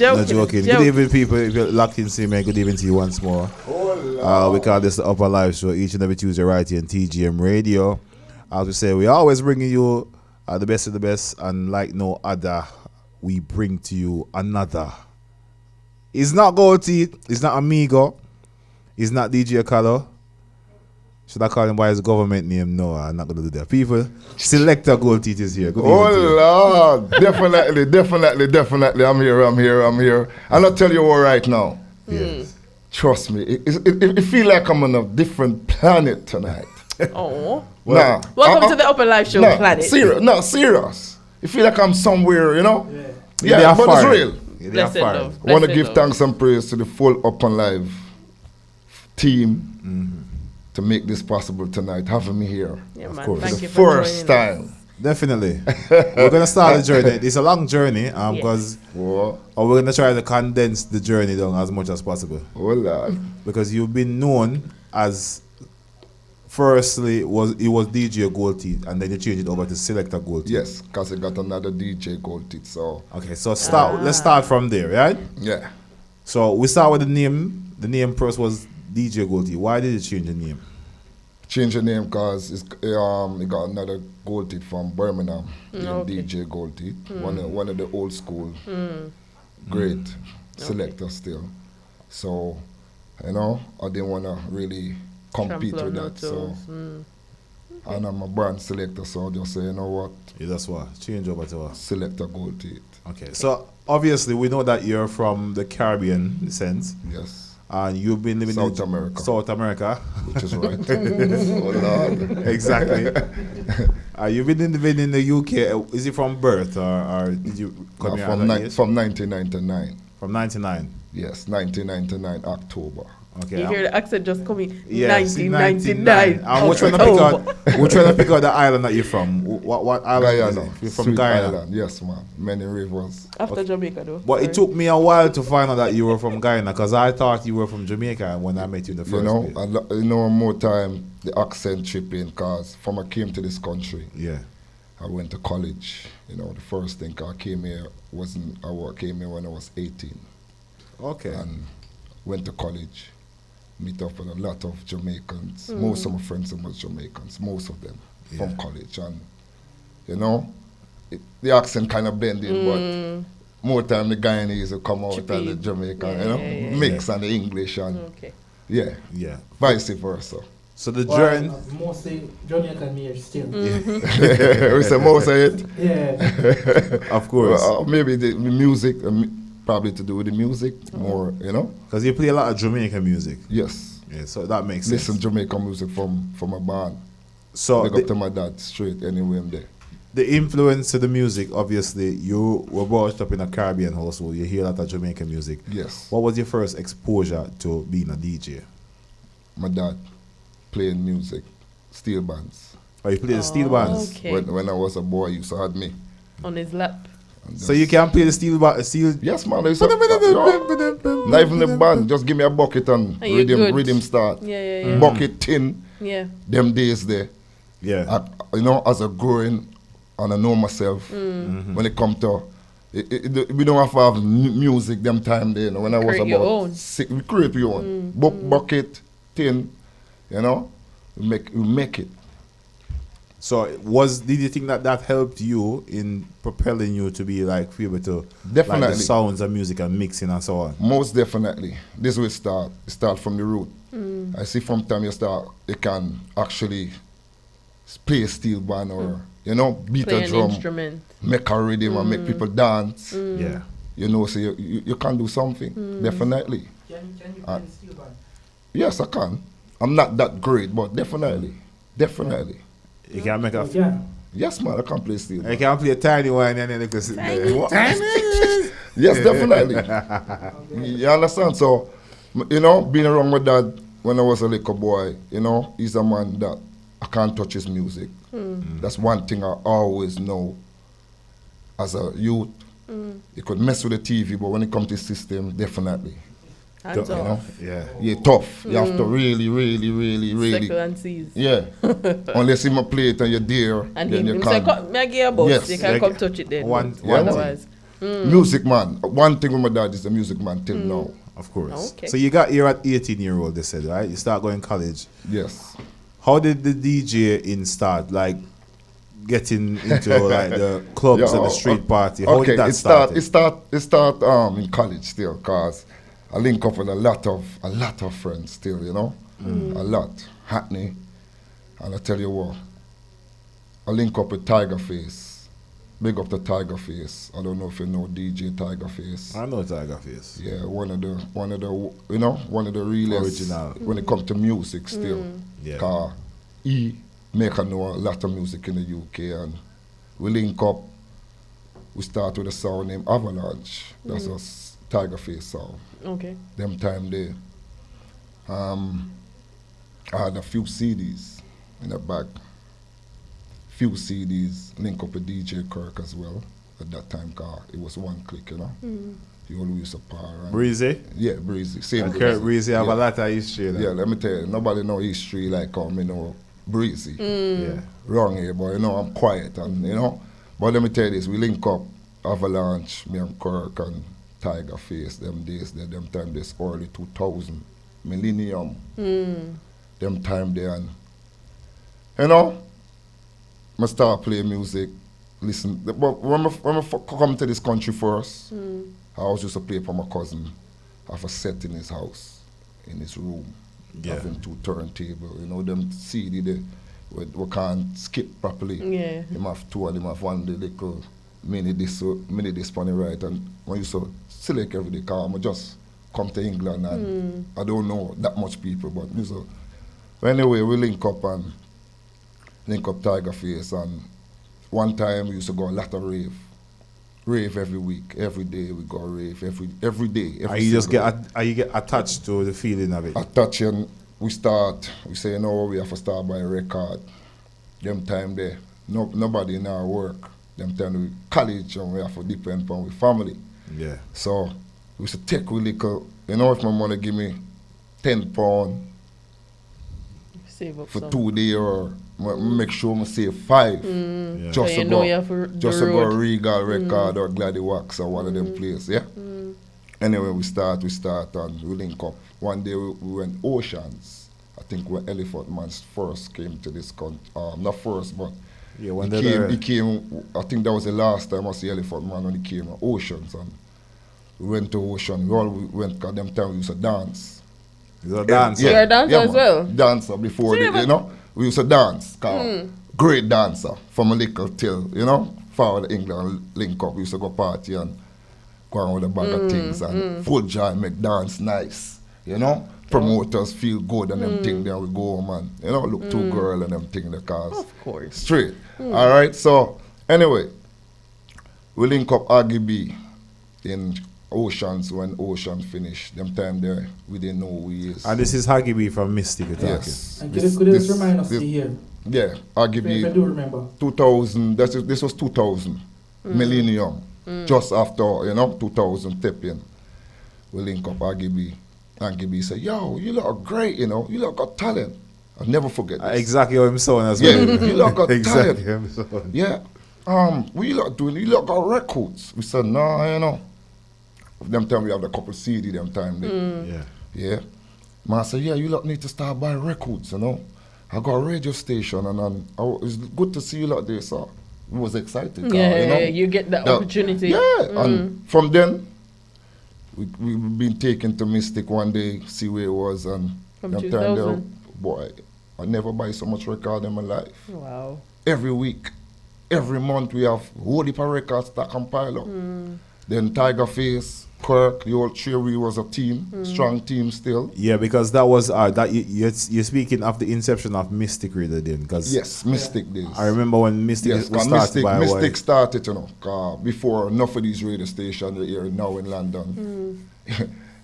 No joking. Good evening, people. If you're locked in, see me. Good evening to you once more. We call this the Upnlive show each and every Tuesday right here on TGM Radio. As we say, we always bringing you the best of the best, and like no other, we bring to you another. It's not Goldteeth. It's not Amigo. It's not DJ Color. Should I call him by his government name? No, I'm not going to do that. People, Selector Goldteeth is here. Good evening, Lord. Definitely. I'm here. I'll tell you what right now. Yes. Trust me. It feels like I'm on a different planet tonight. Oh. Nah. Welcome to the Upnlive show planet. Serious. It feels like I'm somewhere, you know? Yeah, but it's real. Blessed love. I want to give thanks and praise to the full Upnlive team to make this possible tonight, having me here. Yeah, of man. course. Thank the you for first time. Definitely. We're going to start the journey. It's a long journey because we're going to try to condense the journey down as much as possible. Oh, Lord. Because you've been known as, firstly, it was DJ Goldteeth, and then you changed it over to Selector Goldteeth. Yes, because I got another DJ Goldteeth. So okay, so let's start from there, right? Yeah. So we start with the name. The name first was DJ Goldteeth. Why did you change the name? Change the name because it got another Goldteeth from Birmingham, DJ Goldteeth, one of the old school, great selectors still. So, you know, I didn't want to really compete with that. So, and I'm a brand selector, so I just say, you know what? Yeah, that's why. Change over to Selector Goldteeth. Okay, so obviously we know that you're from the Caribbean sense. Yes. And you've been living in South America. Which is right. Oh, Lord. Exactly. You've been living in the UK. Is it from birth or did you come here from 1999. From 99? Yes, 1999, October. Okay. You hear the accent just coming. Yes, 1999. And we're trying to pick out the island that you're from. What island is it? You're from Guyana. Island. Yes, man. Many rivers. After Jamaica, though. But it took me a while to find out that you were from Guyana, because I thought you were from Jamaica when I met you in the first place. More time the accent tripping, because from I came to this country, I went to college. The first thing I came here came here when I was 18. Okay. And went to college. Meet up with a lot of Jamaicans. Most of my friends were Jamaicans, most of them from college. And, the accent kind of blended, but more time the Guyanese will come out and the Jamaican, mix and the English and, vice versa. So the journey... Mostly Jamaican here still. We say most of it? Yeah. Of course. Maybe the music... probably to do with the music more, Because you play a lot of Jamaican music. Yes. Yeah, so that makes sense. Listen Jamaican music from a band. So big up to my dad straight anyway I'm there. The influence to the music, obviously, you were brought up in a Caribbean household. You hear a lot of Jamaican music. Yes. What was your first exposure to being a DJ? My dad playing music, steel bands. Oh, you played the steel bands? Okay. When I was a boy, he used to have me. On his lap. So you can play the steel? Yes, man. Not even the band. Just give me a bucket and rhythm start. Yeah. Bucket tin. Yeah. Them days there. Yeah. As a growing, and I know myself, when it come to, we don't have to have music them time there. When I was about 6, we create your own. Bucket, tin, we make it. So did you think that helped you in propelling you to be like able to definitely like the sounds of music and mixing and so on? Most definitely. This will start from the root. I see from time you start, you can actually play a steel band or beat play a drum, instrument, make a rhythm and make people dance. Yeah. So you can do something. Definitely. Can you play the steel band? Yes, I can. I'm not that great, but definitely. You can make a... Yes, man, I can play steel. You can play a tiny one and then you can sit there. Yes, definitely. You understand? So, being around my dad when I was a little boy, he's a man that I can't touch his music. That's one thing I always know as a youth. You could mess with the TV, but when it comes to system, definitely. Hands off. Yeah, tough. You have to really. Circle and seize. Yeah. Unless you play it and you're there, And then him you say, can. "Come, me give a bus. Yes. You can come touch it then." One Otherwise, Music man. One thing with my dad is the music man till now. Of course. Okay. So you got here at 18-year-old, they said, right? You start going college. Yes. How did the DJ in start? Like getting into like the clubs and the street party. How did that start? It start in college still, cause I link up with a lot of friends still, you know, a lot. Hackney, and I tell you what, I link up with Tiger Face. Big up the Tiger Face. I don't know if you know DJ Tiger Face. I know Tiger Face. Yeah, one of the you know, one of the realest Original. when it comes to music still. Yeah. Cause he make I know a lot of music in the UK, and we link up. We start with a sound named Avalanche. That's a Tiger Face sound. Okay. Them time there. I had a few CDs in the bag. Few CDs, link up with DJ Kirk as well. At that time, car it was one click, you know. He always used to power. And Breezy? yeah, Breezy. Same And Breezy. Kurt Breezy have yeah. a lot of history. Yeah, let me tell you, nobody know history like how me know Breezy. Yeah. Wrong here, but you know, I'm quiet and you know. But let me tell you this, we link up Avalanche, me and Kirk and Tiger Face, them days there, them time this early 2000, millennium. Them time there, and you know, I start playing music, listen. But when I come to this country first, I always used to play for my cousin, have a set in his house, in his room, Yeah. having 2 turntables, you know, them CD there, we can't skip properly. Yeah. Him have 2 and him have 1 the little mini disc on the right, and when you so select every day, cause I just come to England and I don't know that much people, but you so. But anyway, we link up Tiger Face, and one time we used to go a lot of rave every week, every day we go rave, every day. And you just get attached to the feeling of it. Attaching, we say, no, we have to start by a record. Them time there, nobody in our work. Them time we college and we have to depend on our family. Yeah. So we used to take we little, you know, if my money give me £10 Save up for some. 2 days, or make sure I save 5. Yeah. Just So to you know go, you have to just the to go road. Regal Record or Gladdy Wax or one of them places, yeah? Anyway, we start and we link up. One day we went Oceans. I think when Elephant Man first came to this country, not first, but Yeah, when he came, I think that was the last time I see Elephant Man when he came to Oceans. And we went to Ocean. We all went, because them time we used to dance. You're a dancer. You're a dancer as man. well? Dancer before, you know. We used to dance. Great dancer from a little till, you know, forward England link up. We used to go party and go on with a bag of things and full joy, make dance nice, you know. Promoters feel good and them thing, then we go home and, you know, look 2 girls and them thing in the cars. Of course. Straight. All right, so anyway, we link up RGB in Oceans when Ocean finished. Them time there, we didn't know who he is. And this is Haggy B from Mystic you're talking. Yes. And could you just remind us the year? Yeah, If I RGB do remember. 2000, this was 2000, millennium, just after, you know, 2000 tipping. We link up RGB. RGB said, yo, you look great, you know, you look got talent. I'll never forget this. Exactly how I'm sound as Yeah, well. you lot got exactly talent. how I'm sound. Yeah. What you lot doing? You lot got records. We said, no, you know. Them time we have the couple CD them time. Yeah. Yeah. Man said, yeah, you lot need to start buying records, you know. I got a radio station and it's good to see you lot there, so we was excited. Yeah, you know. you get that opportunity. Yeah, and from then, we've been taken to Mystic one day, see where it was, and From them time there, 2000. boy, I never buy so much record in my life. Wow. Every week, every month we have whole heap of records stack and pile up. Then Tiger Face, Kirk, the old trio, we was a team, strong team still. Yeah, because that was that you're speaking of the inception of Mystic really then. Cause Yes, Mystic days. I remember when Mystic Yes, was 'cause started by Mystic started, you know, before enough of these radio stations here now in London.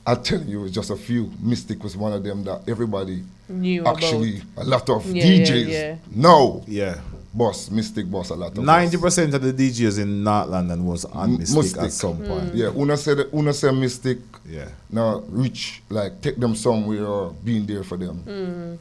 I tell you, it was just a few. Mystic was one of them that everybody Knew actually, a lot of Yeah, DJs yeah. know. Yeah. Mystic boss a lot of 90% of the DJs in North London was on Mystic at some point. Yeah, Una said Mystic. Yeah. Now reach, like take them somewhere or being there for them.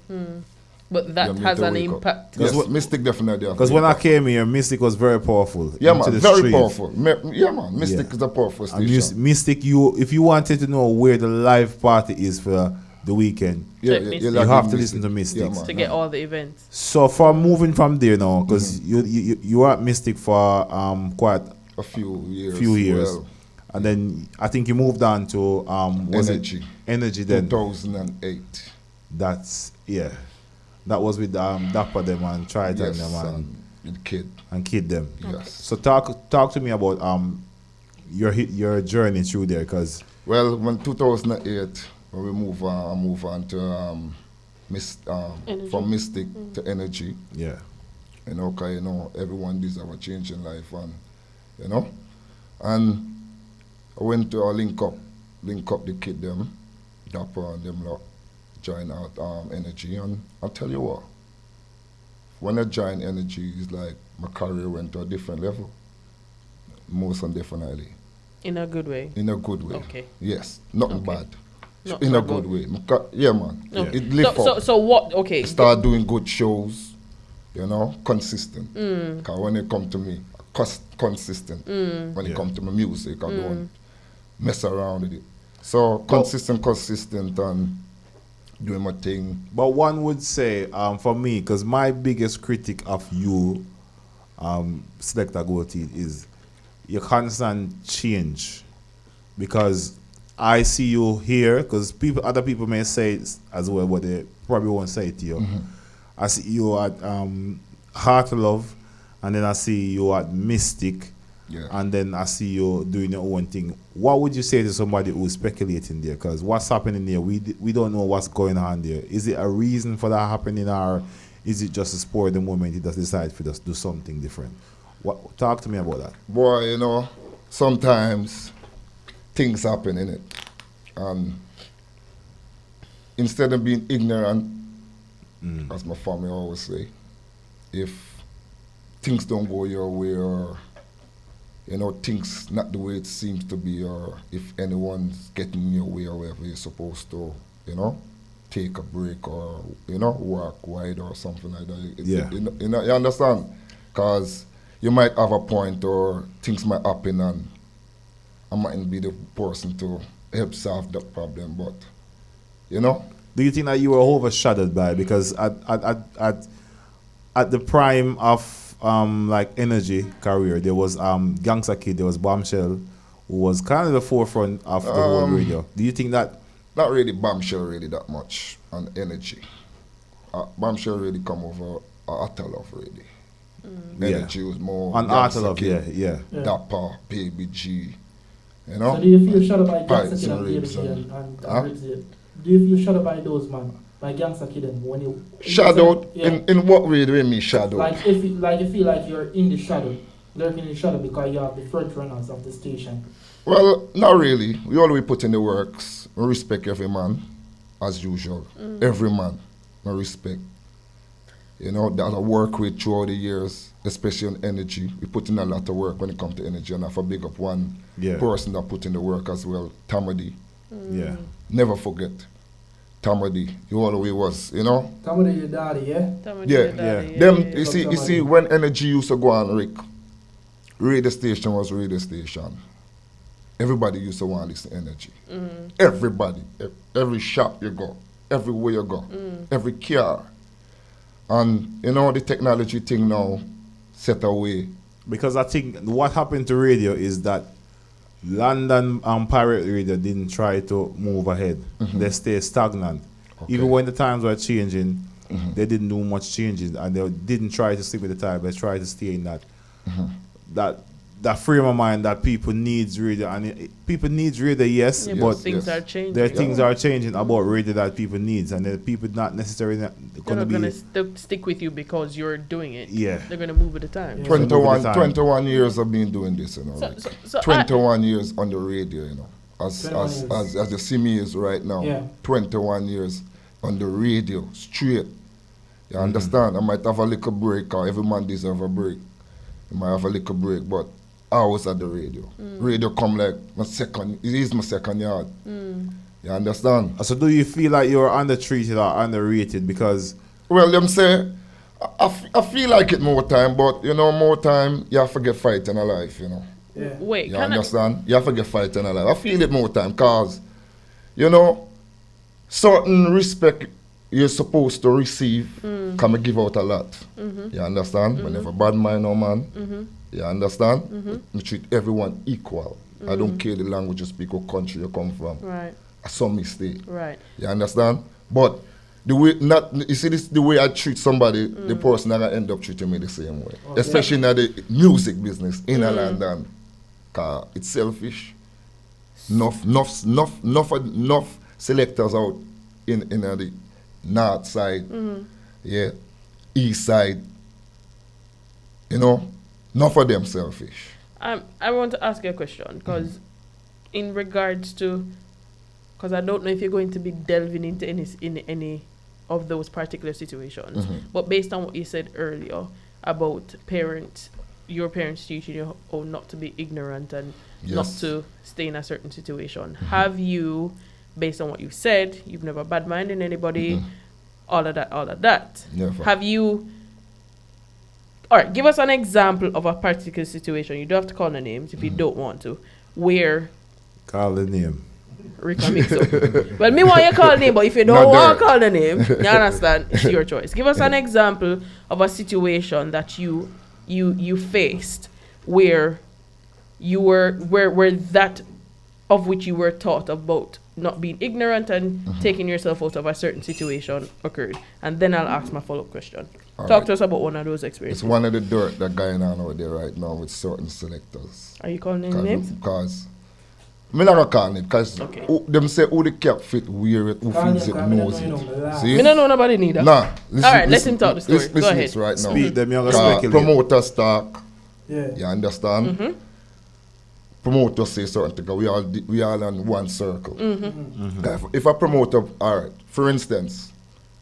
But that You need has to an wake up. impact. Yes, Mystic definitely. Because when I came here, Mystic was very powerful. Yeah, into man, the very streets. powerful. Yeah, man, Mystic is a powerful And station. Mystic, if you wanted to know where the live party is for the weekend, Yeah, Check you Mystic. you have to listen to Mystic. man, To get all the events. So from moving from there now, because you were at Mystic for quite a few years. Well, and then I think you moved on to was Energy. it Energy then? 2008. That's that was with Dapper them and Triton Yes, them and Kid. and Kid them. Yes. So talk to me about your journey through there, because When 2008, when we move on to Energy. from Mystic to Energy. yeah. You know, 'cause, you know, everyone deserves a change in life, and you know, and I went to link up the Kid them, Dapper and them lot, join out Energy, and I'll tell you what, when I joined Energy, it's like my career went to a different level, most definitely. In a good way. In a good way. Okay. Yes, nothing Okay. bad. Not In so a good way. Yeah, man. Okay. It lift up. So what? Okay. Start doing good shows, you know, consistent. Because when it come to me, consistent. When it come to my music, I don't mess around with it. So consistent, and doing my thing. But one would say, for me, because my biggest critic of you, Selector Goldteeth, is your constant change. Because I see you here, because other people may say it as well, but they probably won't say it to you. I see you at Heart of Love, and then I see you at Mystic, and then I see you doing your own thing. What would you say to somebody who's speculating there? Because what's happening there, we don't know what's going on there. Is it a reason for that happening, or is it just a spur of the moment it does decide for us to do something different? Talk to me about that. Boy, you know, sometimes things happen in it, and instead of being ignorant, as my family always say, if things don't go your way, or you know, things not the way it seems to be, or if anyone's getting in your way or whatever, you're supposed to, you know, take a break, or you know, walk wide or something like that. You understand? Because you might have a point, or things might happen, and I mightn't be the person to help solve that problem, but you know. Do you think that you were overshadowed by, because at the prime of like Energy career, there was Gangsta Kid, there was Bombshell, who was kind of the forefront of the whole radio. Do you think that? Not really Bombshell really that much on Energy. Bombshell really come over Art of Love really. Energy was more on Art of Love, Kid, yeah. Dapper, Baby G, you know. So do you feel shadowed by Gangsta Pipes Kid and and Baby ribs G and- and Ribs It? Do you feel shadowed by those, man? By Gangsta Kid and when you Shadowed? Yeah. In what way do you mean shadowed? Like if you feel like you're in the shadow, lurking in the shadow because you have the front runners of the station. Well, not really. We always put in the works. We respect every man, as usual. Every man, we respect. You know, that I work with throughout the years, especially on Energy. We put in a lot of work when it comes to Energy, and I have a big up one person that put in the work as well, Tamadi. Yeah. Never forget. Tamadi, he always was, you know. Tamadi your daddy, yeah? Them, you see, when Energy used to go on, Rick, radio station was radio station. Everybody used to want to listen to Energy. Everybody, every shop you go, everywhere you go, every car. And you know the technology thing now set away. Because I think what happened to radio is that London pirate radio didn't try to move ahead. They stay stagnant. Okay. Even when the times were changing, they didn't do much changing, and they didn't try to stick with the time. They tried to stay in that frame of mind that people needs radio, and people needs radio, yes, but things are changing. there things are changing about radio that people needs, and the people not necessarily They're not going to stick with you because you're doing it. Yeah. They're going to move with the time. 21 years I've been doing this, you know. So 21 years on the radio, you know. As you see me is right now. Yeah. 21 years on the radio, straight. You understand? I might have a little break, or every man deserves a break. I might have a little break, but I was at the radio. Radio come like it is my second yard. You understand? So do you feel like you're undertreated or underrated? Because Well, them say, I feel like it more time, but you know, more time, you have to get fight in a life, you know. Yeah. Wait, You can understand? You have to get fight in a life. I feel it more time, cause, you know, certain respect you're supposed to receive can give out a lot. You understand? Whenever bad mind no man, you understand? You treat everyone equal. I don't care the language you speak or country you come from. Right, Some mistake. right. You understand? But the way you see this the way I treat somebody, the person that end up treating me the same way. Okay. Especially in the music business in London. Cause it's selfish. Enough selectors out in the north side, yeah, east side. You know, enough of them selfish. I want to ask you a question because, in regards to, because I don't know if you're going to be delving into any of those particular situations, but based on what you said earlier about your parents teaching you how not to be ignorant and not to stay in a certain situation, have you, based on what you said, you've never bad minded anybody, all of that. Never. Have you? All right, give us an example of a particular situation. You don't have to call the names if you don't want to. Where Call the name. Rick mix up. Well, me want you call the name, but if you don't Not want there. to call the name, you understand? It's your choice. Give us an example of a situation that you faced where you were where that of which you were taught about not being ignorant and taking yourself out of a certain situation occurred. And then I'll ask my follow-up question. All Talk right. to us about one of those It's experiences. one of the dirt that going on out there right now with certain selectors. Are you calling any names? Because me not gonna call it because Okay. them say who the cap fit wear it, who Call feels it them, call knows them, it. you know, See? Me don't know nobody neither. Nah. Listen, All right, let him talk the story. Go ahead. This right now. Speak them, you're gonna 'Cause speculate. promoters talk. Yeah. You understand? Promoters say certain things. We all in one circle. If a promoter, all right, for instance,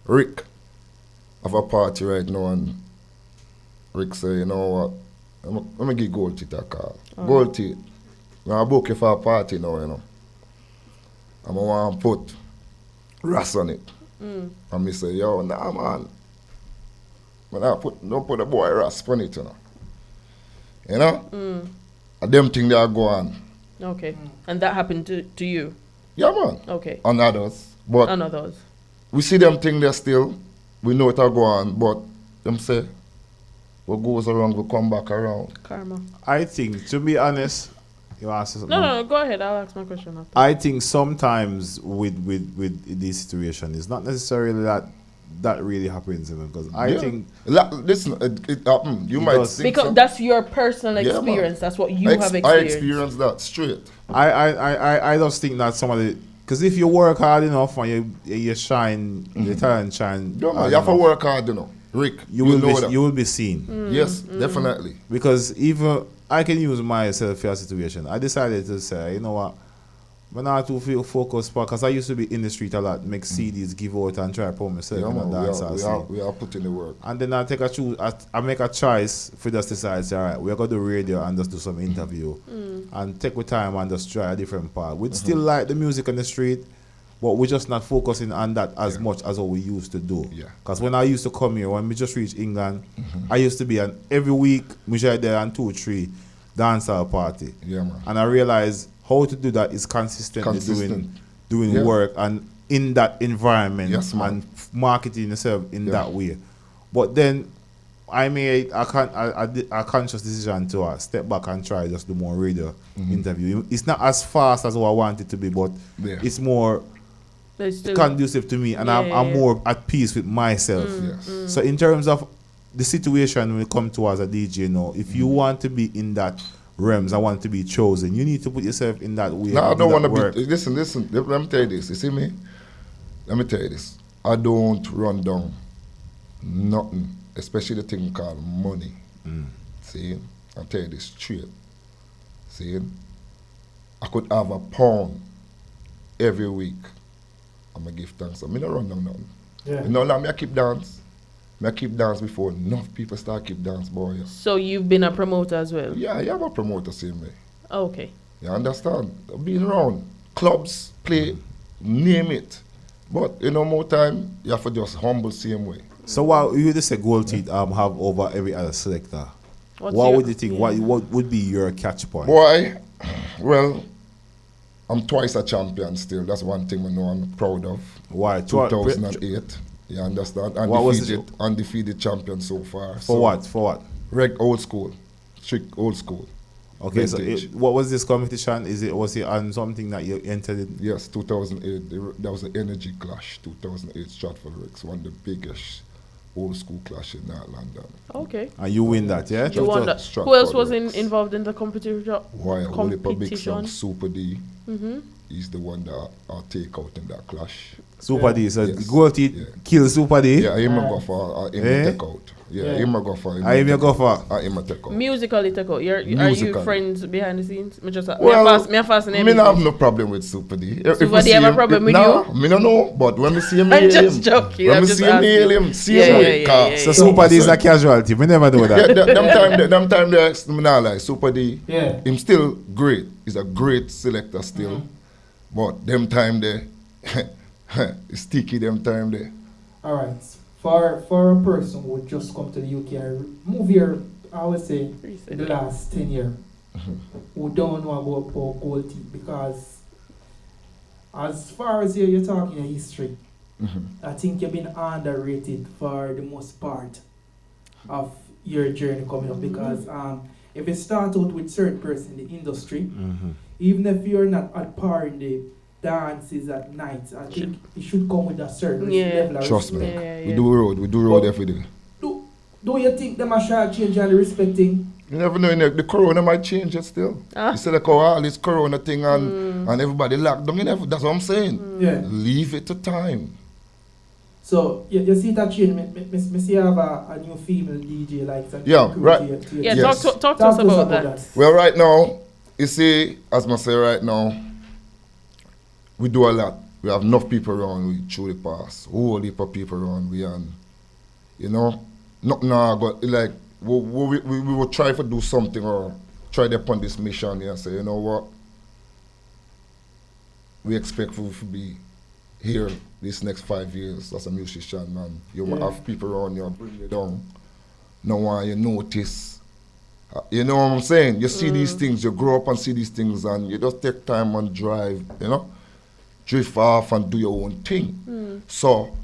Rick have a party right now and Rick say, you know what, I'm gonna give Goldteeth a call. Goldteeth, I'm gonna book you for a party now, you know. I'm gonna want to put Ras on it. And me say, yo, nah man. Don't put the boy Ras on it, you know. You know? And them things that go on. Okay. And that happened to you? Yeah, man. Okay. And others. But None of those. we see them things there still. We know it will go on. But them say, what goes around will come back around. Karma. I think, to be honest, you ask something. No, go ahead. I'll ask my question after. I think sometimes with this situation, it's not necessarily that really happens, you know, because I Yeah. think Listen, it happened. You might does. think Because so. that's your personal Yeah, man. experience. That's what you I have I experienced. experienced that straight. I just think that somebody, because if you work hard enough and you shine, your talent shine, Yeah, man, hard you have to enough, work hard, you know. Rick, you will be seen. Yes, definitely. Because even I can use myself for a situation. I decided to say, you know what, I'm not too feel focused because I used to be in the street a lot, make CDs, give out and try to promote myself Yeah, in man, a dance we are putting the work. And then I take a choose. I make a choice for just decide, say, all right, we're gonna do radio and just do some interview, and take the time and just try a different part. We'd still like the music on the street, but we're just not focusing on that as much as what we used to do. Yeah. Because when I used to come here, when we just reached England, I used to be every week, we should there and 2-3 dancehall party. Yeah, man. And I realized how to do that is consistently doing Yeah. work and in that environment, Yes, man. and marketing yourself in that way. But then I made a conscious decision to step back and try just do more radio interview. It's not as fast as what I want it to be, but Yeah. it's more But it's still- conducive to me, and I'm more at peace with myself. Yes. So in terms of the situation when it comes to as a DJ now, if you want to be in that realms, I want to be chosen, you need to put yourself in that way. No, I and don't do want that to work. be. Listen. Let me tell you this. You see me? Let me tell you this. I don't run down nothing, especially the thing called money. See? I'll tell you this straight. See? I could have a pound every week. I'm going to give thanks. I don't run down nothing. Yeah. You know, now I keep dance. I keep dance before enough people start keep dance, boy. So you've been a promoter as well? Yeah, you have a promoter same way. Okay. You understand? I've been around. Clubs, play, name it. But, more time, you have to just humble same way. So what you just say Gold Teeth have over every other selector? What would you think? What would be your catch point? Boy, well, I'm twice a champion still. That's one thing I know I'm proud of. Why? 2008. You understand? Undefeated champion so far. For what? For what? Old school. Strict old school. Okay, Vintage. so what was this competition? Was it on something that you entered in? Yes, 2008. There was an energy clash. 2008 Stratford Rex, one of the biggest old school clash in London. Okay. And you win that, yeah? You won that. Who else was involved in the competition? Why? Only Big Song, Super D. Mm-hmm. He's the one that I'll take out in that clash. Super D. So Yes. Gold Teeth kill Super D. Yeah, him a go for him a take out. Yeah, him a go for him. Him a go for. Him a take out. Musically take out. Are you Musically. friends behind the scenes? Me just Well, me fast me not have no problem with Super D. Super D have a problem with you? Me no know, but when me see him, I'm hail just him. joking. When I'm me just see him, hail asking. him. See him with car. So Super D is a casualty. We never know that. Yeah, them time they me not lie. Super D, Yeah. him still great. He's a great selector still. But them time there, it's sticky them time there. All right. For a person who would just come to the UK and move here, I would say the last 10 years, who don't know about Gold Teeth, because as far as you're talking your history, I think you've been underrated for the most part of your journey coming up, because if you start out with certain person in the industry, even if you're not at par in the dances at night, I think it should come with a certain level of Trust respect. me. We do road every day. Do you think them shall change and respecting? You never know, the corona might change it still. You say like all this corona thing and everybody locked down, that's what I'm saying. Yeah. Leave it to time. So you see that change, me see you have a new female DJ like that. Yeah, right. Yeah, Yes. talk to us about that. Well, right now, you see, as I say right now, we do a lot. We have enough people around, we through the pass. Whole heap of people around, we and, you know, nothing got, like, we will try to do something or try to upon this mission here and say, you know what, we expect to be here this next 5 years as a musician, man. You have people around you, bring you down. No one you notice. You know what I'm saying? You see these things, you grow up and see these things, and you just take time and drive, you know? Drift off and do your own thing. So,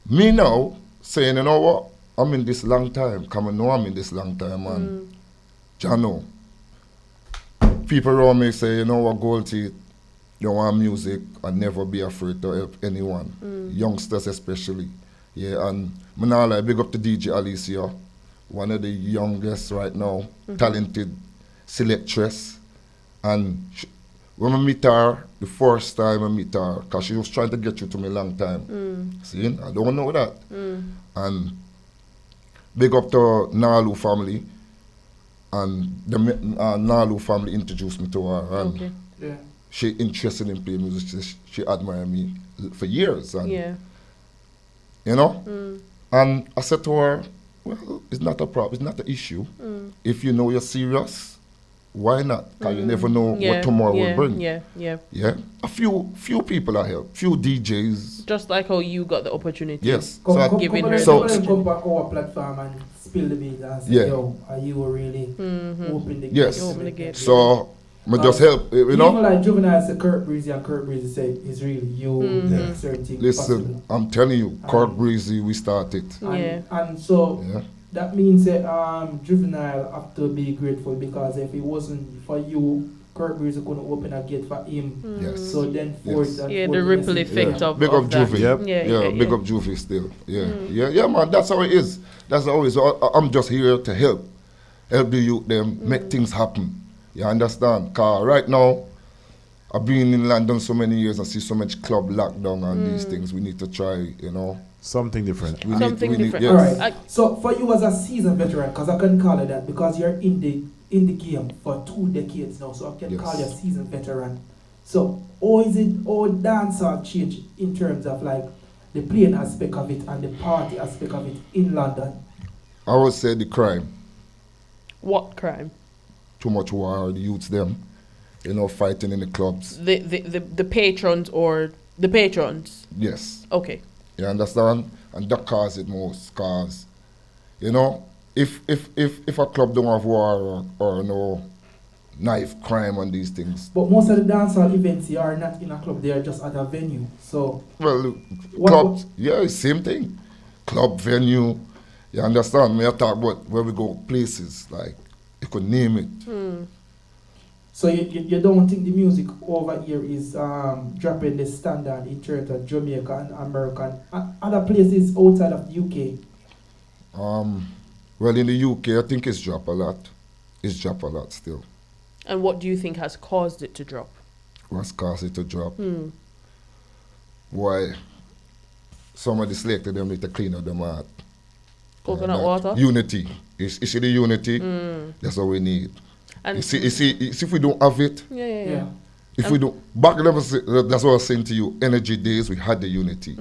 me now, saying, you know what, I'm in this long time, come and know I'm in this long time, and you know, people around me say, you know what, Gold Teeth, you want music and never be afraid to help anyone, youngsters especially. Yeah, and I big up to DJ Alicia, one of the youngest right now, talented selectress. And when I meet her, the first time I meet her, because she was trying to get you to me a long time. See, I don't know that. And big up to Nalu family. And the Nalu family introduced me to her. And she interested in playing music. She admired me for years. And, you know? And I said to her, well, it's not a problem, it's not an issue. If you know you're serious, why not? Because you never know what tomorrow will bring. Yeah. A few people I help, few DJs. Just like how you got the opportunity. Yes. Come on, back our platform and spill the beat and say, yo, are you really open the gate? Yes. Open the gate. So, I just help, you know? Even like Juvenile said Kurt Breezy, and Kurt Breezy said it's really you certain things. Listen, possible. I'm telling you, Kurt Breezy, we started. And so that means that Juvenile have to be grateful, because if it wasn't for you, Kurt Breezy couldn't open a gate for him. Yes. So then force that. Yeah, the ripple effect of big up that. Juvie. Big up Juvie still. Yeah, man, that's how it is. That's how it is. I'm just here to help the youth them, make things happen. You understand? Because right now, I've been in London so many years and see so much club lockdown and these things. We need to try, you know. Something different. Something different. All right. So for you as a seasoned veteran, because I can call it that, because you're in the game for 2 decades now, so I can call you a seasoned veteran. So how dancehall change in terms of like the playing aspect of it and the party aspect of it in London? I would say the crime. What crime? Too much war, the youths them, you know, fighting in the clubs. The patrons or the patrons? Yes. Okay. You understand? And that cause it most. Cause, you know, if a club don't have war or no knife crime and these things. But most of the dancehall events here are not in a club, they are just at a venue. So Well, clubs, yeah, same thing. Club, venue, you understand? Me I talk about where we go places, like, you could name it. So you don't think the music over here is dropping the standard in terms of Jamaica and American and other places outside of the UK? Well, in the UK, I think it's dropped a lot. It's dropped a lot still. And what do you think has caused it to drop? What's caused it to drop? Why? Somebody selected them need to clean up the mat. Coconut water? Unity. You see the unity? That's what we need. And You see, if we don't have it, Yeah. if we don't, back then, that's what I was saying to you, energy days, we had the unity.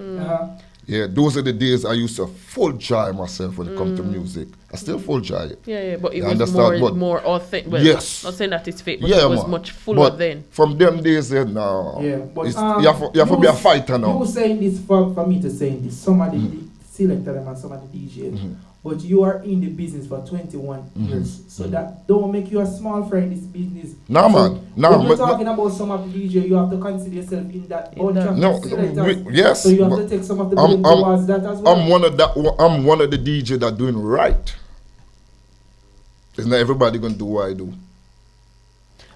Yeah, those are the days I used to full joy myself when it comes to music. I still full joy. But it You was understand? more authentic. Well, Yes. not saying that it's fake, but Yeah, it was man. much fuller But then. from them days then, now, Yeah, but you have to be a fighter now. You saying this for me to saying this. Some of the selector them and some of the DJs. But you are in the business for 21 years. So that don't make you a small fry in this business. Nah, So man. Nah, when you're but- talking about some of the DJ, you have to consider yourself in that bunch of No, selectors. yes, So you have but to take some of the I'm- blame towards that as well. I'm one of the DJ that doing right. It's not everybody gonna do what I do.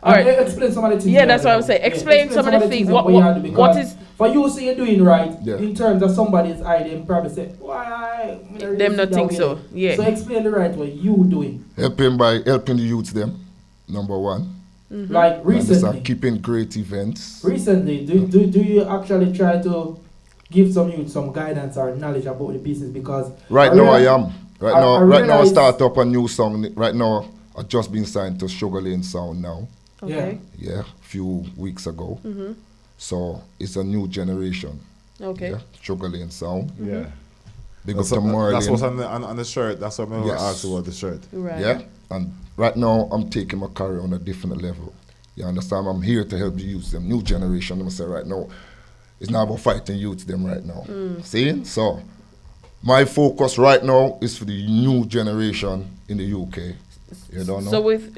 Alright, Alright. explain some of the things. Yeah, you that's are what I'm doing. saying. Yeah, Explain some of the things. that What- you are what- doing, what because is- for you say you're doing right Yeah. in terms of somebody's eye, they probably say, why? Them not think so. Yeah. So explain the right way you doing. Helping the youths them, number one. Like You understand? recently. Keeping great events. Recently, do you actually try to give some youth some guidance or knowledge about the business? Because Right now I am. Right now I realize- start up a new song. Right now I've just been signed to Sugarlane Sound now. Okay. Yeah, a few weeks ago. So it's a new generation. Okay. Yeah, Sugarlane Sound. Yeah. Big up That's, to Marlin. that's what's on the shirt. That's what I'm going to Yes. ask about the shirt. Right. Yeah, and right now I'm taking my career on a different level. You understand? I'm here to help the youth, them new generation. I'm say right now, it's not about fighting youths them right now. See? So my focus right now is for the new generation in the UK. You don't know? So with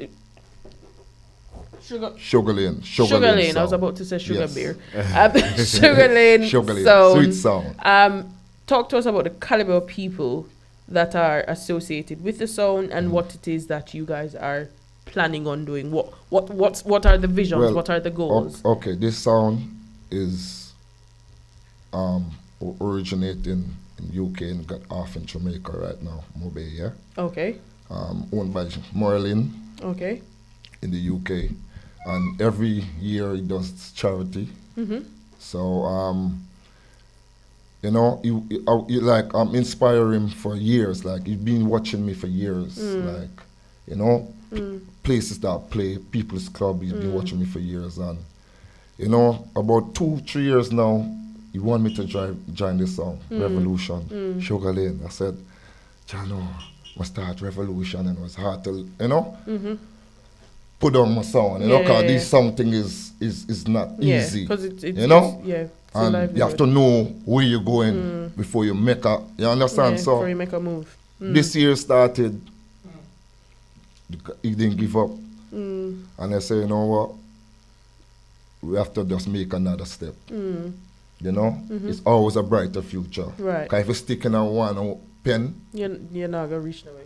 Sugarlane. Sugarlane, I was Sound. about to say sugar Yes. beer. Sugarlane. Sugarlane, Sound. sweet sound. Talk to us about the caliber of people that are associated with the sound and what it is that you guys are planning on doing. What are the visions? Well, what are the goals? Okay, this sound is originating in UK and got off in Jamaica right now, Mobay, yeah? Okay. Owned by Marlin Okay. in the UK. And every year he does charity. So, you know, you like, I'm inspiring him for years. Like, he's been watching me for years. Like, you know, places that I play, People's Club, he's been watching me for years. And, you know, about 2-3 years now, he wanted me to join this song, Revolution, Sugarlane. I said, Jano, I start Revolution, and it was hard to, you know, put on my sound, you know, because this something is not easy. Because it's you know? it's And you have to know where you're going before you make a, you understand? So before you make a move. this year started, he didn't give up. And I say, you know what? We have to just make another step. You know? It's always a brighter future. Right. Because if you're sticking on one pen, You're not gonna reach nowhere.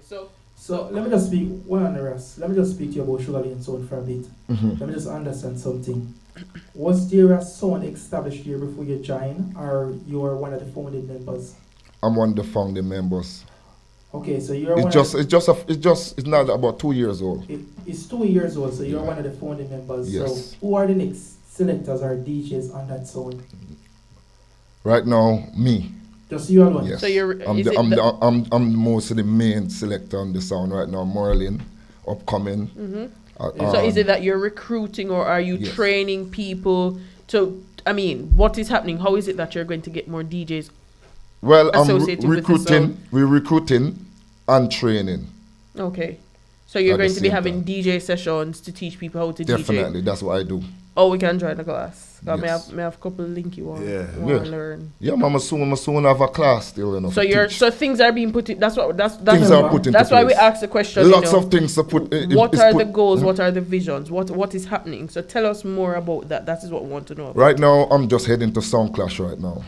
So let me just speak one on the rest. Let me just speak to you about Sugarlane Sound for a bit. Let me just understand something. Was there a sound established here before you joined, or you are one of the founding members? I'm one of the founding members. Okay, so you're It's not about 2 years old. It's 2 years old, so you're one of the founding members. Yes. So who are the next selectors or DJs on that sound? Right now, me. Just you alone? Yes. So you're- is it I'm most of the main selector on the sound right now. Marlin, upcoming. So is it that you're recruiting, or are you Yes. training people to? I mean, what is happening? How is it that you're going to get more DJs? Well, I'm associated with the recruiting. sound? We're recruiting and training. Okay, so you're At going the to be same having time. DJ sessions to teach people how to DJ. Definitely, that's what I do. Oh, we can join the class. Cause Yes. me have a couple linky one. Yeah. Want to learn. Yeah, man, I soon have a class still, you know. So to you're teach. so things are being put in. That's Things are put into That's why we place. asked the question. Lots you know, of things to put. what it's are put- the goals? What are the visions? What is happening? So tell us more about that. That is what we want to know. Right now, I'm just heading to Sound Clash right now.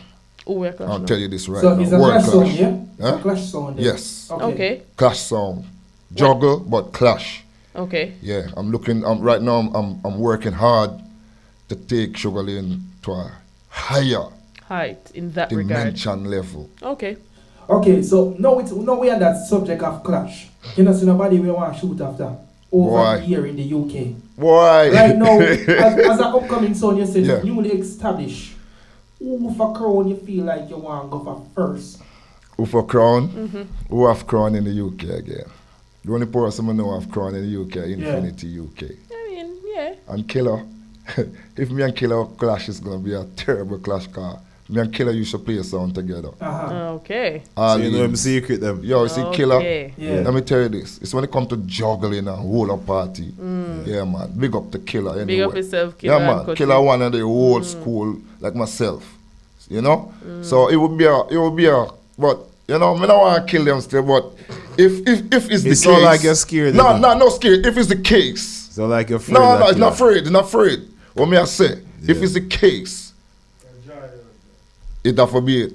Oh, we're clash I'll now. tell you this right So now. it's a Word clash sound, clash. yeah? It's Huh? a clash sound. Yeah? Yes. Okay. Clash sound. Juggle, but clash. Okay. Yeah, right now. I'm working hard to take Sugarlane to a higher Height in that regard. dimension level. Okay. Okay, so now we are that subject of clash. You know, so nobody will want to shoot after over Why? here in the UK. Why? Right now, as an upcoming son, you said Yeah. newly established. Who for crown you feel like you want to go for first? Who for crown? Who have crown in the UK again? The only person I know have crown in the UK, Infinity UK. I mean, yeah. And Killer, if me and Killer clash, it's gonna be a terrible clash car. Me and Killer used to play a sound together. Okay. So you know him secret them. Yo, you see Killer? Okay. Yeah. Let me tell you this. It's when it comes to juggling and whole up party. Yeah, man. Big up to Killer anyway. Big up yourself, Killer. Yeah, and man. Killer Kochi. one of the old school like myself. You know? So it would be a but you know, me don't want to kill them still, but if it's the It's case. not like you're scared, No, isn't it? no scared. If it's the case. So like you're afraid. No, that it's not afraid. It's not afraid. What me I say? If Yeah. it's the case, it have to be it.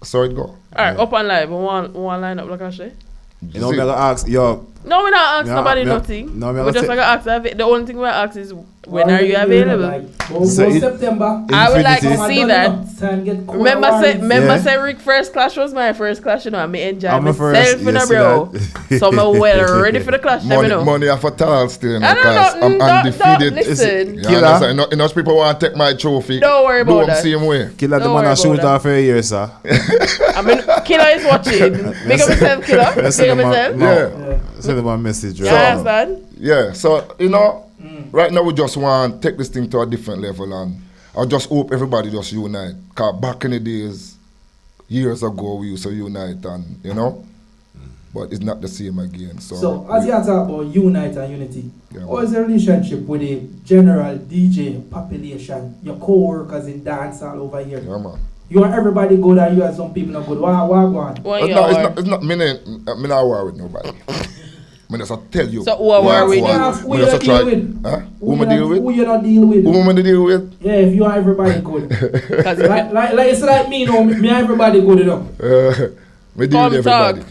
So it go. Alright, up and live. One line up like I say. You know, me I gotta ask, yo, No, we're not asking Yeah, nobody yeah. nothing. No, me We're just say- like ask. The only thing we ask is when are you available? So it- September. I would like to Infinity. see that. Remember, say Rick first clash was my first clash. You know, I may enjoy I'm a myself, first, you know, yes, bro. see So I'm well ready for the clash. Let me know. Money off a tall still, you know, I don't because know, I'm don't undefeated. listen. You Killer. understand? Enough people want to take my trophy. Don't worry Do about them that. same way. Killer the Don't man worry I shoot about off for a year, sir. I mean, Killer is watching. Big up yourself, Killer. Let's Big send up him yourself. Yeah. send him a message, You right? understand? Yeah, so, you know, right now we just want to take this thing to a different level, and I just hope everybody just unite. Because back in the days, years ago, we used to unite, and, you know, but it's not the same again. So, as you talk about unite and unity, Yeah, how is the relationship with the general DJ population, your co-workers in dance all over here? Yeah, man. You want everybody good and you have some people not good. What go on? One It's not, me not war with nobody. I just tell you. So who are war with? Who you not deal with? Huh? Who Who I deal Who with? you not deal with? Who am I to deal with? Yeah, if you want everybody good. like it's like me, no, me and everybody good enough. Me deal with Come everybody.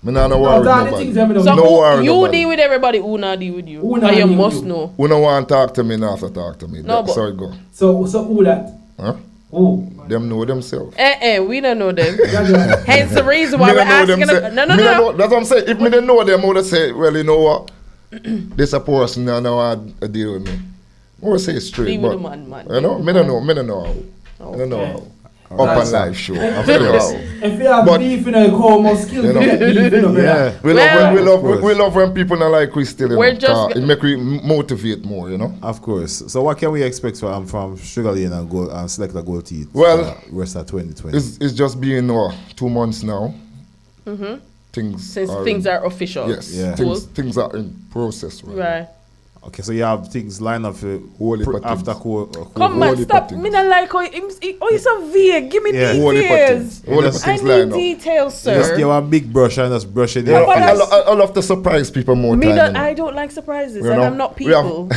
Me not no war No, with that the nobody. things them know. So No war who, with you nobody. deal with everybody, who not deal with you? Who Or not you deal with must you? know. Who no want to talk to me, not have to talk to me. No, but- Sorry, go. So who that? Huh? Who? Them know themselves. We don't know them. That's right. Hence the reason why Me we're don't know them asking. say- No, no, me don't no. know- That's what I'm saying. If me didn't know them, I would have said, well, you know what? This a person now want to deal with me. I would say it straight, Leave with but the man. you know, me don't know how. I don't know Okay. how. Upnlive show. I don't know how. If you have But- beef, you know, you call more skills. You know. You get beef, you know, Yeah. We Well- love when people not like we still, you We're know, just 'cause it make we motivate more, you know. Of course. So what can we expect from Sugarlane and Gold and Selector GOLDTEEth? Well, rest of 2020. It's just been 2 months now. Things Since things are official. yes, Yeah. things are in process right. Right. Okay, so you have things lined up for Whole heap of after things. Come man, Holy stop. things. Me not like how you so vague. Give me Yeah. Whole heap of details. things. Whole heap of Just- I things lined need up. details, Just sir. give a big brush and just brush it in. You know, but your face. that's- I love to surprise people more Me time. not, you know. I don't like surprises, You and know, I'm not we have- people.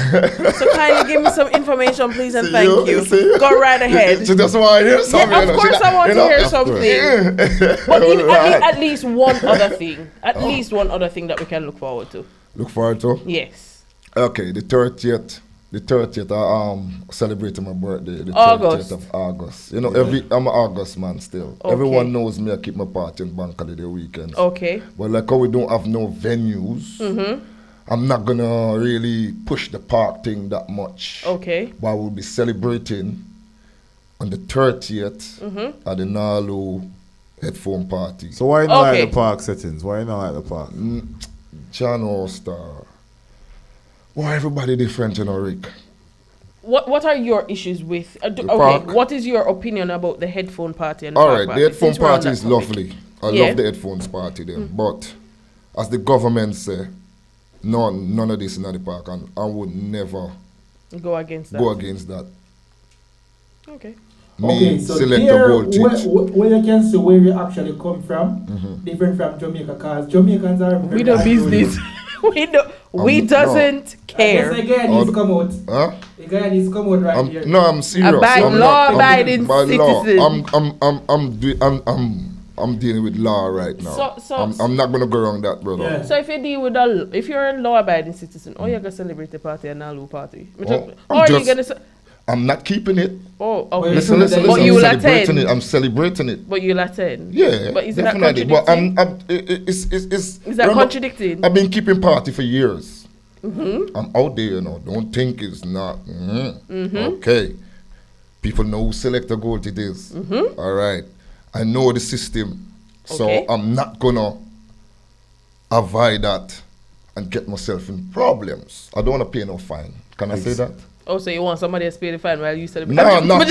So kindly give me some information, please, and See thank you. see Go right ahead. She just want to hear something. Yeah, you know. of course She I want you to know, hear of something. course. But Right. at least one other thing. At least one other thing that we can look forward to. Look forward to. Yes. Okay, the 30th. The 30th, I celebrating my birthday. The 30th August. of August. You know, I'm an August man still. Okay. Everyone knows me. I keep my party in bank holiday weekends. Okay. But like how we don't have no venues, I'm not gonna really push the park thing that much. Okay. But I will be celebrating on the 30th at the Nalu headphone party. So why not Okay. like the park settings? Why not like the park? John All-Star. Why everybody different, you know, Rick? What are your issues with? Okay. park? What is your opinion about the headphone party and the All park right, party? the headphone Since we're on party that is topic. lovely. I Yeah. love the headphones party there. But as the government say, none of this in the park, and I would never Go against that. Go against that. Okay. Me, so Selector there, Goldteeth. where you can see where you actually come from, Mm-hmm. different from Jamaica, because Jamaicans are We do business. we No. doesn't care. Yes, the guy needs to come out. Huh? The guy needs to come out right here. No, I'm serious. Law-abiding by law. citizen. I'm dealing with law right now. I'm not gonna go around that, brother. Yeah. So if you deal with if you're a law-abiding citizen, or you're gonna celebrate the party and not party, you gonna? I'm not keeping it. Oh, okay. Listen. But I'm you will celebrating attend. it. I'm celebrating it. But you'll attend. Yeah, But is that definitely. But contradicting? Is that contradicting? I've been keeping party for years. Mm-hmm. I'm out there, you know. Don't think it's not. Okay. People know who Selector Goldteeth is. Mm-hmm. All right. I know the system. So Okay. I'm not going to avoid that and get myself in problems. I don't want to pay no fine. Can I say that? Oh, so you want somebody to pay the fine while you celebrate? But I'm not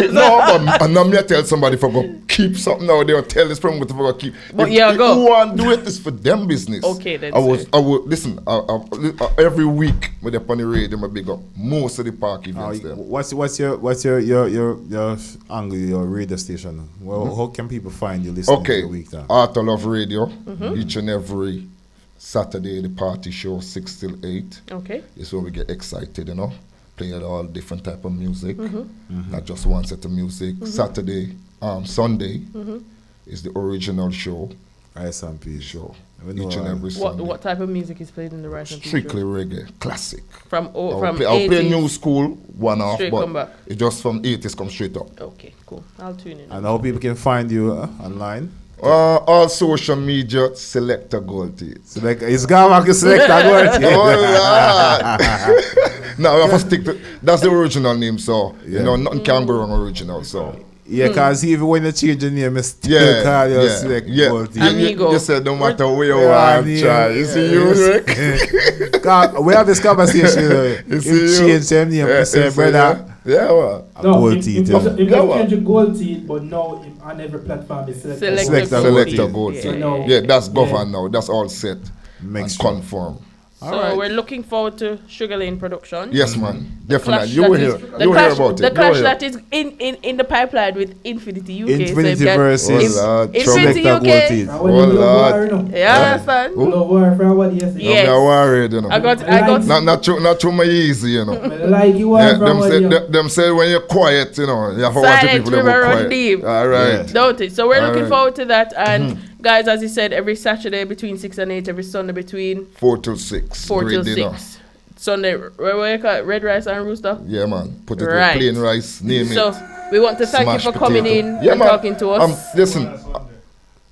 tell somebody for go keep something out there or tell this person what to go keep. But If yeah, go. who want to do it is for them business. Okay, then. I would listen. Every week when they're on the radio, I big up most of the park events. There. What's your angle, your radio station? Well, how can people find you listening to Okay, the week then? Art of Love Radio, each and every Saturday, the party show 6 till 8. Okay. It's where we get excited, you know. Playing all different type of music, not just one set of music. Saturday, Sunday is the original show. Rice and Peas Show. We know, Each and every Sunday. What type of music is played in the Rice and Peas Strictly show? reggae, classic. From I'll play 80s? new school one off, Straight come back. but it just from 80s come straight up. Okay, cool. I'll tune in. And how people can find you online? All social media, Selector Goldteeth. It's gone to Selector Goldteeth. Oh Lord! No, I have to stick to that's the original name, so you know nothing can go wrong original. So Yeah, because even when you change the name, it's still call you Selector Goldteeth. Amigo. You said no matter where you Yeah, want, yeah, try. You see you, Rick? We have this conversation. You see You you? change the name. You say, you see brother, Yeah, well. Gold Teeth. If Yeah, you change your gold teeth, but now on every platform is Selector. Selector Selector Goldteeth. Goldteeth. So now- Yeah, that's governed now. That's all set Makes and sure. confirmed. So Alright. we're looking forward to Sugarlane Production. Yes, man. Definitely. Clash You will that hear. is- You will hear about The it. clash You will that hear. is in the pipeline with Infinity UK. Infinity so versus Oh, Lord. Infinity Selector UK. Goldteeth. I want to Lord. war, you know. You understand? Who? Love war for what yesterday. Yeah. Yes. I'm worried, you know. I got. Not too my easy, you know. I like you war Yeah, for what them say when you're quiet, you know, you have to watch the Silent people that river go run quiet. deep. All right. Yeah. Don't it? So we're looking Alright. forward to that. And guys, as you said, every Saturday between 6 and 8, every Sunday between 4 till 6. 4 till Great dinner. 6. Sunday, where you call it? Red rice and rooster. Yeah, man. Put it Right. with plain rice, name So it. we want to thank Smashed you for coming potato. in Yeah, and man. talking to us. Listen,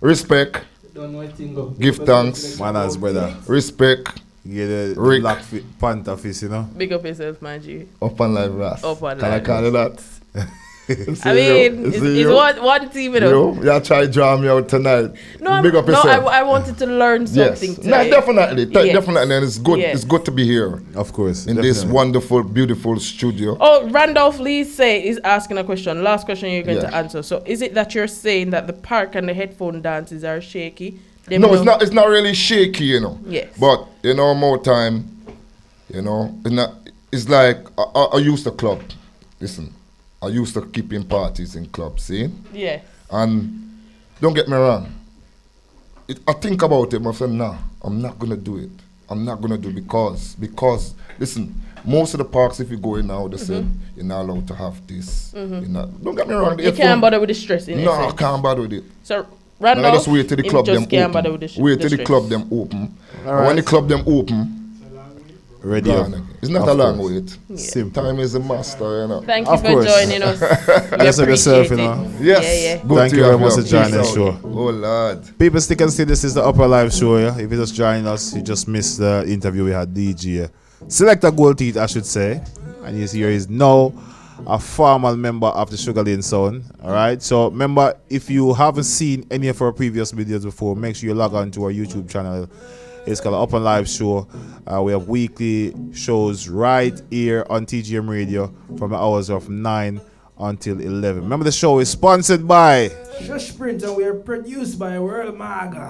respect, Don't know anything go. Give thanks. Manners, brother. respect, You get the Rick. black panther fish, you know? Big up yourself, my G. Upnlive Ras. Upnlive. Can I call you that? I mean, it's one team, you know. You try to draw me out tonight. No, Big up no, yourself. I wanted to learn Yes. something No, today. definitely. Yes. Definitely. And it's good. Yes. It's good to be here Of course. in this definitely. wonderful, beautiful studio. Oh, Randolph Lee is asking a question. Last question you're going Yes. to answer. So, is it that you're saying that the park and the headphone dances are shaky? Them No, know- it's not. It's not really shaky, you know. Yes. But you know, more time. You know, it's like I used to club. Listen, I used to keep in parties in clubs, see? Yeah. And don't get me wrong. I think about it, I say, nah, I'm not gonna do it. I'm not gonna do it because listen, most of the parks, if you go in now, they say you're not allowed to have this. You're not, don't get me wrong. the You can't headphone- body with the stress in No, I essence. can't bother with it. So, And I Randolph, just wait till the him club just them can't bother open. with the Wait till the stress. club them open. And Alright. when the club them open, Ready gone up. again. It's not Of a long course. wait. Simple. Time is a master, you know. Thank you Of for course. joining us. We Yes, of yourself, you appreciate know. it. Yes. Yeah, yeah. Good Thank to you very have much for Peace joining the out. show. Oh, Lord. People stick and see this is the Upper Live show, yeah? If you just join us, you just missed the interview we had DJ. Selector Goldteeth, I should say. And you see here is now a formal member of the Sugarlane Sound. Alright? So remember, if you haven't seen any of our previous videos before, make sure you log on to our YouTube channel. It's called Upnlive Show. We have weekly shows right here on TGM Radio from the hours of 9 until 11. Remember, the show is sponsored by Shush Print, and we are produced by World Maga.